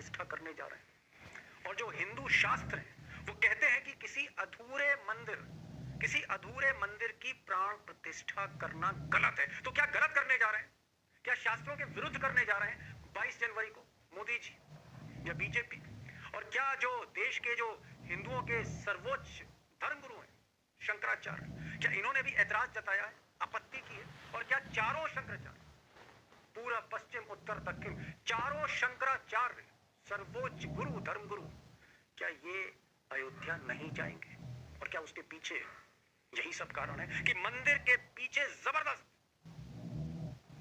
प्रतिष्ठा करने जा रहे हैं। और जो हिंदू शास्त्र हैं वो कहते हैं कि किसी अधूरे मंदिर की प्राण प्रतिष्ठा करना गलत है। तो क्या गलत करने जा रहे हैं? क्या शास्त्रों के विरुद्ध करने जा रहे हैं 22 जनवरी को मोदी जी या बीजेपी? और क्या जो देश के जो हिंदुओं के सर्वोच्च धर्मगुरु हैं शंकराचार्य, क्या इन्होंने भी ऐतराज जताया है, आपत्ति की है? और क्या चारों शंकराचार्य, पूरा पश्चिम उत्तर दक्षिण, चारों शंकराचार्य सर्वोच्च गुरु धर्मगुरु, क्या ये अयोध्या नहीं जाएंगे? और क्या उसके पीछे यही सब कारण है कि मंदिर के पीछे जबरदस्त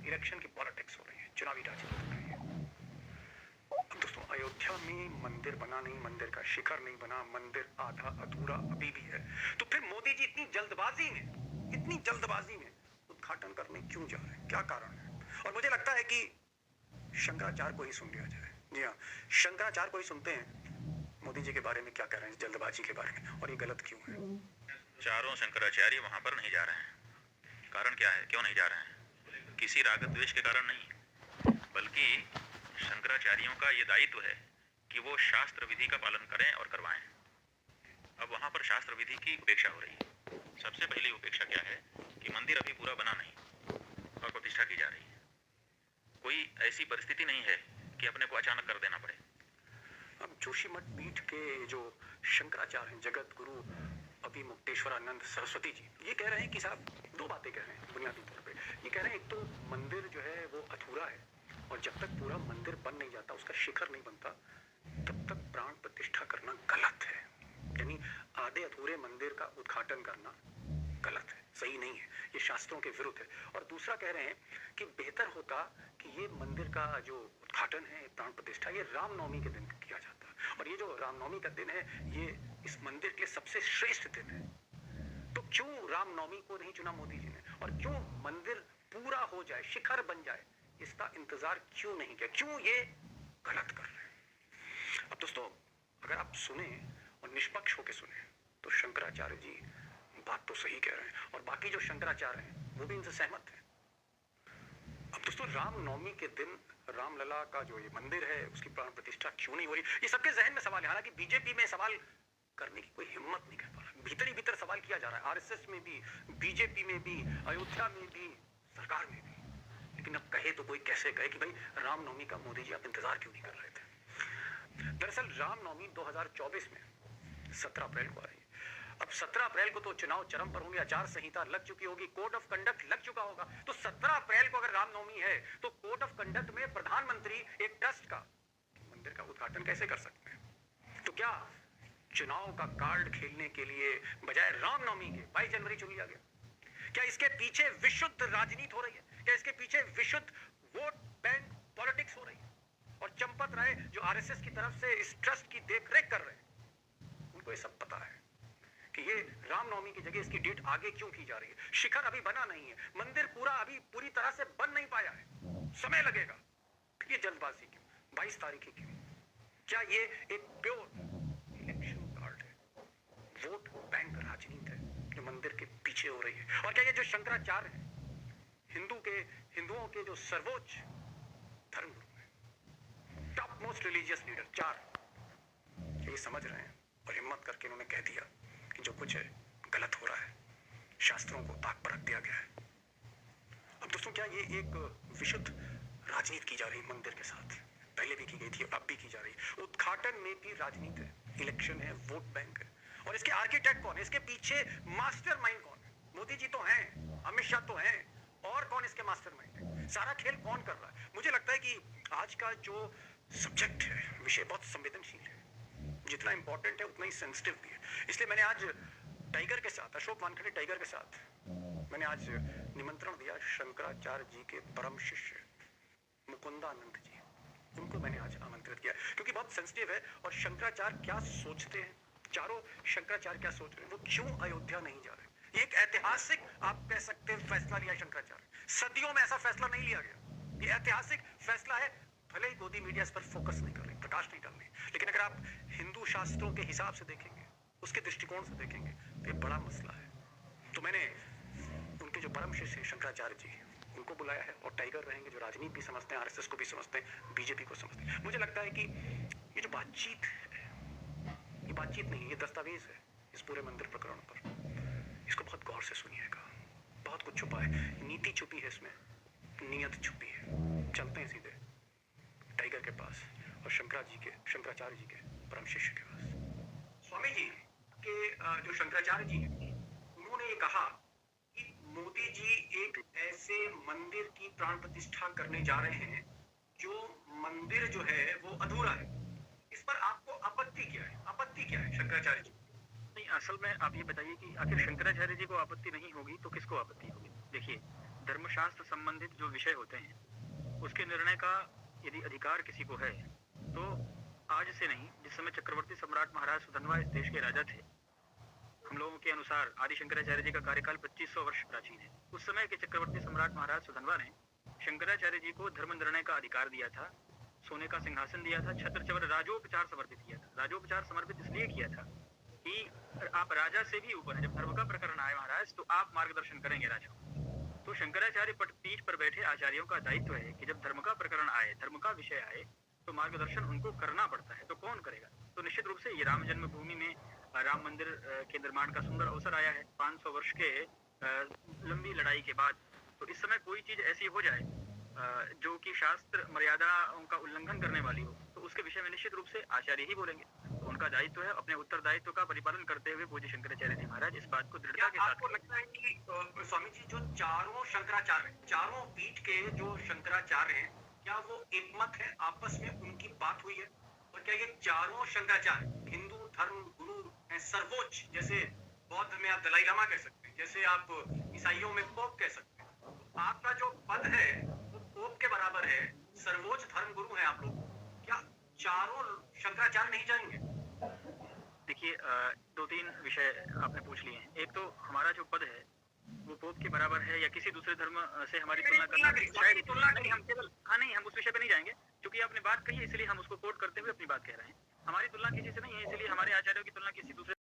इलेक्शन की पॉलिटिक्स हो रही है, चुनावी राजनीति हो रही है? दोस्तों, अयोध्या में मंदिर बना नहीं, मंदिर का शिखर नहीं बना, मंदिर आधा अधूरा अभी भी है। तो फिर मोदी जी इतनी जल्दबाजी में उद्घाटन करने क्यों जा रहे हैं? क्या कारण है? और मुझे लगता है कि शंकराचार्य को ही सुन लिया जाए। जी हाँ, शंकराचार्य को ही सुनते हैं मोदी जी के बारे में क्या कह रहे हैं, जल्दबाजी के बारे में, और ये गलत क्यों है। चारों शंकराचार्य वहां पर नहीं जा रहे हैं। कारण क्या है, क्यों नहीं जा रहे हैं? किसी राग द्वेष के कारण नहीं, बल्कि शंकराचार्यों का ये दायित्व है कि वो शास्त्र विधि का पालन करें और करवाएं। अब वहां पर शास्त्र विधि की उपेक्षा हो रही है। सबसे पहली उपेक्षा क्या है कि मंदिर अभी पूरा बना नहीं और प्रतिष्ठा की जा रही है। कोई ऐसी परिस्थिति नहीं है कि अपने को अचानक कर देना पड़े। अब जोशीमठ पीठ के जो शंकराचार्य हैं, जगत गुरु अभिमुक्तेश्वरानंद सरस्वती जी, ये कह रहे हैं कि साहब दो बातें कह रहे हैं बुनियादी तौर पे। ये कह रहे हैं एक तो मंदिर जो है वो अधूरा है, और जब तक पूरा मंदिर बन नहीं जाता, उसका शिखर नहीं बनता, तब तक प्राण प्रतिष्ठा करना गलत है। यानी आधे अधूरे मंदिर का उद्घाटन करना गलत है, सही नहीं है, ये शास्त्रों के विरुद्ध है। और दूसरा कह रहे हैं कि बेहतर होता कि ये मंदिर का जो उद्घाटन है, प्राण प्रतिष्ठा, ये रामनवमी के दिन किया जाता। और ये जो रामनवमी का दिन है, ये इस मंदिर के सबसे श्रेष्ठ दिन है। तो क्यों रामनवमी को नहीं चुना मोदी जी ने? और क्यों मंदिर पूरा हो जाए, शिखर बन जाए, इसका इंतजार क्यों नहीं किया? क्यों ये गलत कर रहे हैं? अब दोस्तों, अगर आप सुने और निष्पक्ष होकर सुने तो शंकराचार्य जी बात तो सही कह रहे हैं, और बाकी जो शंकराचार्य हैं वो भी इनसे सहमत हैं। अब दोस्तों, रामनवमी के दिन रामलला का जो ये मंदिर है, उसकी प्राण प्रतिष्ठा क्यों नहीं हो रही? ये सबके जहन में सवाल है। हालांकि बीजेपी में सवाल करने की कोई हिम्मत नहीं कर पा रहा, भीतर ही भीतर सवाल किया जा रहा है, आरएसएस में भी, बीजेपी में भी, अयोध्या में भी, सरकार में भी। लेकिन अब कहे तो कोई कैसे कहे कि भाई रामनवमी का मोदी जी आप इंतजार क्यों नहीं कर रहे थे? दरअसल रामनवमी 2024 में 17 अप्रैल को आ रही है। अब 17 अप्रैल को तो चुनाव चरम पर होंगे, आचार संहिता लग चुकी होगी, कोड ऑफ कंडक्ट लग चुका होगा। तो 17 अप्रैल को अगर रामनवमी है तो कोड ऑफ कंडक्ट में प्रधानमंत्री एक ट्रस्ट का मंदिर का उद्घाटन कैसे कर सकते हैं? तो क्या चुनाव का कार्ड खेलने के लिए बजाय रामनवमी के 22 जनवरी चुन लिया गया? क्या इसके पीछे विशुद्ध राजनीति हो रही है? क्या इसके पीछे विशुद्ध वोट बैंक पॉलिटिक्स हो रही है? और चंपत राय जो आरएसएस की तरफ से इस ट्रस्ट की देखरेख कर रहे हैं, उनको ये सब पता है कि ये रामनवमी की जगह इसकी डेट आगे क्यों की जा रही है। शिखर अभी बना नहीं है, मंदिर पूरा अभी पूरी तरह से बन नहीं पाया है, समय लगेगा। ये जल्दबाजी क्यों? 22 तारीख ही क्यों? क्या ये एक प्योर इलेक्शन कार्ड है, वोट बैंक राजनीति है जो मंदिर के पीछे हो रही है? और क्या ये जो शंकराचार्य है, हिंदुओं के जो सर्वोच्च धर्मगुरु है, टॉप मोस्ट रिलीजियस लीडर, 4, ये समझ रहे हैं और हिम्मत करके उन्होंने कह दिया कि जो कुछ है गलत हो रहा है, शास्त्रों को ताक पर रख दिया गया है? अब दोस्तों, क्या ये एक विशुद्ध राजनीति की जा रही मंदिर के साथ? पहले भी की गई थी, अब भी की जा रही है। उद्घाटन में भी राजनीति है, इलेक्शन है, वोट बैंक है। और इसके आर्किटेक्ट कौन है? इसके पीछे मास्टरमाइंड कौन है? मोदी जी तो हैं, अमित शाह तो हैं, और कौन इसके मास्टरमाइंड है? सारा खेल कौन कर रहा है? मुझे लगता है कि आज का जो सब्जेक्ट है, विषय बहुत संवेदनशील है, जितना इंपॉर्टेंट है उतना ही सेंसिटिव भी है। इसलिए मैंने आज टाइगर के साथ, अशोक वानखेड़े टाइगर के साथ, मैंने आज निमंत्रण दिया शंकराचार्य जी के परम शिष्य मुकुंदानंद जी, उनको मैंने आज आमंत्रित किया, क्योंकि बहुत सेंसिटिव है। और शंकराचार्य क्या सोचते हैं, चारों शंकराचार्य क्या सोच रहे हैं, वो क्यों अयोध्या नहीं जा रहे? ये एक ऐतिहासिक, आप कह सकते हैं, फैसला लिया शंकराचार्य। सदियों में ऐसा फैसला नहीं लिया गया। ये ऐतिहासिक फैसला है। भले ही गोदी मीडिया इस पर फोकस नहीं कर रही, प्रकाश नहीं डाल रही, लेकिन अगर आप हिंदू शास्त्रों के हिसाब से देखेंगे, उसके दृष्टिकोण से देखेंगे, तो ये बड़ा मसला है। तो मैंने उनके जो परम शिष्य शंकराचार्य जी, उनको बुलाया है। और टाइगर रहेंगे जो राजनीति भी समझते हैं, आरएसएस को भी समझते हैं, बीजेपी को समझते हैं। मुझे लगता है कि ये जो बातचीत है, ये बातचीत नहीं, ये दस्तावेज है इस पूरे मंदिर प्रकरण पर। इसको बहुत गौर से सुनिएगा, बहुत कुछ छुपा है, नीति छुपी है इसमें, नियत छुपी है। चलते हैं सीधे टाइगर के पास और शंकराचार्य जी के परम शिष्य के पास। स्वामी जी के जो शंकराचार्य जी हैं, उन्होंने ये कहा कि मोदी जी एक ऐसे मंदिर की प्राण प्रतिष्ठा करने जा रहे हैं जो मंदिर जो है वो अधूरा है। इस पर आपको आपत्ति क्या है? आपत्ति क्या है शंकराचार्य जी? नहीं, असल में आप ये बताइए कि आखिर शंकराचार्य जी को आपत्ति नहीं होगी तो किसको आपत्ति होगी? देखिए, धर्मशास्त्र संबंधित जो विषय होते हैं उसके निर्णय का यदि अधिकार किसी को है तो आज से नहीं, जिस समय चक्रवर्ती सम्राट महाराज सुधन्वा इस देश के राजा थे, हम लोगों के अनुसार आदि शंकराचार्य जी का कार्यकाल 2500 वर्ष प्राचीन है। उस समय के चक्रवर्ती सम्राट महाराज सुधन्वा ने शंकराचार्य जी को धर्म निर्णय का अधिकार दिया था, सोने का सिंहासन दिया था, छत्र चवर राजोपचार समर्पित किया था। राजोपचार समर्पित इसलिए किया था कि आप राजा से भी ऊपर हैं। जब धर्म का प्रकरण आए महाराज तो आप मार्गदर्शन करेंगे राजा को। तो शंकराचार्य पीठ पर बैठे आचार्यों का दायित्व है कि जब धर्म का प्रकरण आए, धर्म का विषय आए, तो मार्गदर्शन उनको करना पड़ता है। तो कौन करेगा? तो निश्चित रूप से ये राम जन्मभूमि में राम मंदिर के निर्माण का सुंदर अवसर आया है 500 वर्ष के लंबी लड़ाई के बाद। तो इस समय कोई चीज ऐसी हो जाए जो कि शास्त्र मर्यादाओं का उल्लंघन करने वाली हो, तो उसके विषय में निश्चित रूप से आचार्य ही बोलेंगे। तो उनका दायित्व है अपने उत्तरदायित्व का परिपालन करते हुए पूज्य शंकराचार्य जी महाराज इस बात को दृढ़ता के साथ। आपको लगता है कि स्वामी जी जो चारों शंकराचार्य, चारों पीठ के जो शंकराचार्य हैं, क्या वो एकमत है, आपस में उनकी बात हुई है? और क्या ये चारों शंकराचार्य हिंदू धर्म गुरु हैं सर्वोच्च, जैसे बौद्ध में आप दलाई लामा कह सकते हैं, जैसे आप ईसाइयों में पोप कह सकते हैं, तो आपका जो पद है वो पोप के बराबर है, सर्वोच्च धर्म गुरु हैं आप लोग, क्या चारों शंकराचार्य नहीं जाएंगे? देखिए, 2-3 विषय आपने पूछ लिए हैं। एक तो हमारा जो पद है वो पोप के बराबर है या किसी दूसरे धर्म से हमारी तुलना करना शायद नहीं, हम केवल नहीं, हम उस विषय पे नहीं जाएंगे क्योंकि आपने बात कही है इसलिए हम उसको कोट करते हुए अपनी बात कह रहे हैं। हमारी तुलना किसी से नहीं है, इसलिए हमारे आचार्यों की तुलना किसी दूसरे